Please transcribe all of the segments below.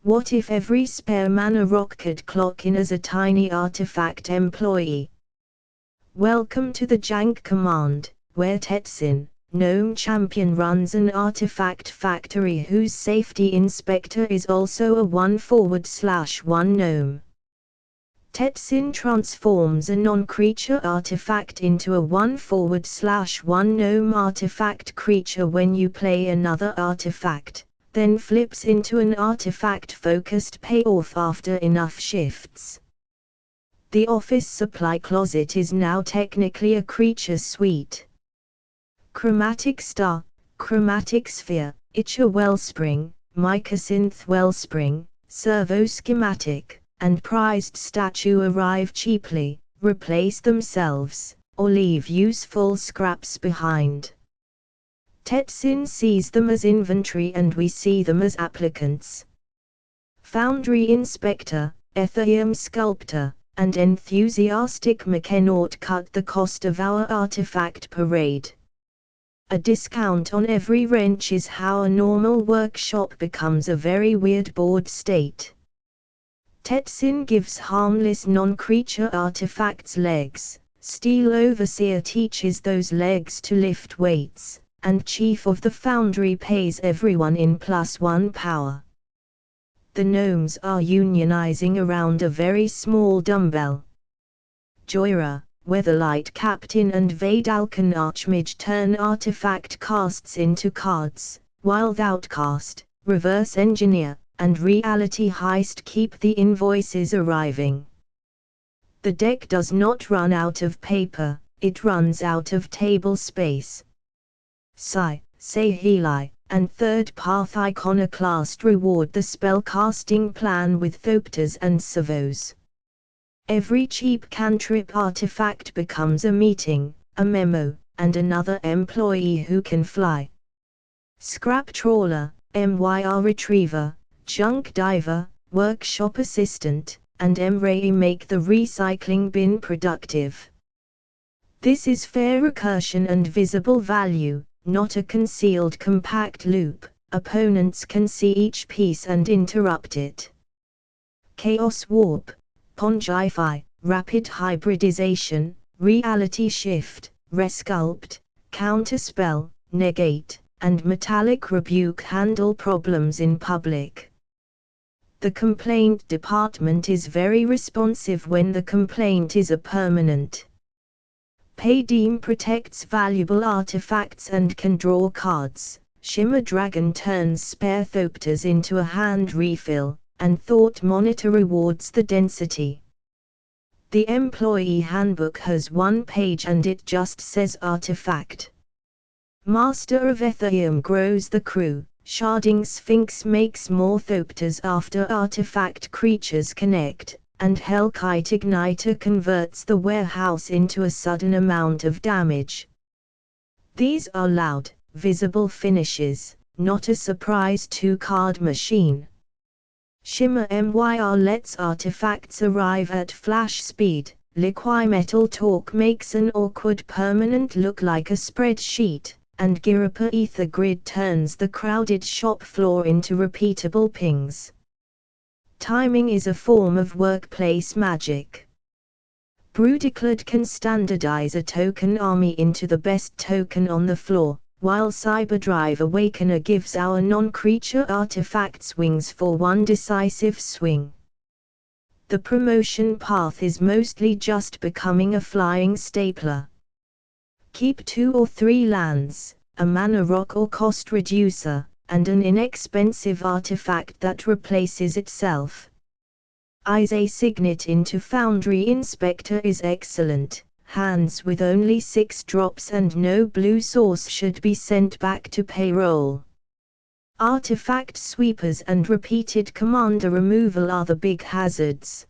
What if every spare mana rock could clock in as a tiny artifact employee? Welcome to the Jank Command, where Tetzin, Gnome Champion, runs an artifact factory whose safety inspector is also a 1/1 gnome. Tetzin transforms a non-creature artifact into a 1/1 gnome artifact creature when you play another artifact, then flips into an artifact-focused payoff after enough shifts. The office supply closet is now technically a creature suite. Chromatic Star, Chromatic Sphere, Itcher Wellspring, Mycosynth Wellspring, Servo Schematic, and Prized Statue arrive cheaply, replace themselves, or leave useful scraps behind. Tetzin sees them as inventory and we see them as applicants. Foundry Inspector, Ethereum Sculptor, and enthusiastic Mechanaut cut the cost of our artifact parade. A discount on every wrench is how a normal workshop becomes a very weird bored state. Tetzin gives harmless non-creature artifacts legs, Steel Overseer teaches those legs to lift weights, and Chief of the Foundry pays everyone in +1 power. The gnomes are unionizing around a very small dumbbell. Jhoira, Weatherlight Captain, and Vaidalcan Archmage turn artifact casts into cards, while Outcast, Reverse Engineer, and Reality Heist keep the invoices arriving. The deck does not run out of paper, it runs out of table space. Sai, Saheeli, and Third Path Iconoclast reward the spellcasting plan with Thopters and Servos. Every cheap cantrip artifact becomes a meeting, a memo, and another employee who can fly. Scrap Trawler, MYR Retriever, Junk Diver, Workshop Assistant, and MRAE make the recycling bin productive. This is fair recursion and visible value, not a concealed compact loop. Opponents can see each piece and interrupt it. Chaos Warp, Pongify, Rapid Hybridization, Reality Shift, Resculpt, Counterspell, Negate, and Metallic Rebuke handle problems in public. The complaint department is very responsive when the complaint is a permanent. Paydeem protects valuable artifacts and can draw cards. Shimmer Dragon turns spare Thopters into a hand refill, and Thought Monitor rewards the density. The employee handbook has one page and it just says artifact. Master of Ethereum grows the crew. Sharding Sphinx makes more Thopters after artifact creatures connect, and Hellkite Igniter converts the warehouse into a sudden amount of damage. These are loud, visible finishes, not a surprise 2-card machine. Shimmer MYR lets artifacts arrive at flash speed. Liquimetal Talk makes an awkward permanent look like a spreadsheet, and Girapa Ether Grid turns the crowded shop floor into repeatable pings. Timing is a form of workplace magic. Brudiclad can standardize a token army into the best token on the floor, while Cyberdrive Awakener gives our non-creature artifacts wings for one decisive swing. The promotion path is mostly just becoming a flying stapler. Keep 2 or 3 lands, a mana rock or cost reducer, and an inexpensive artifact that replaces itself. Isay Signet into Foundry Inspector is excellent. Hands with only 6 drops and no blue source should be sent back to payroll. Artifact sweepers and repeated commander removal are the big hazards.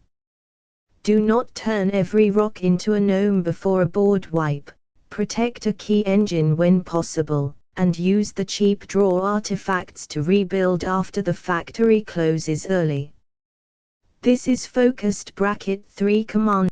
Do not turn every rock into a gnome before a board wipe. Protect a key engine when possible, and use the cheap draw artifacts to rebuild after the factory closes early. This is Focused Bracket 3 Commander.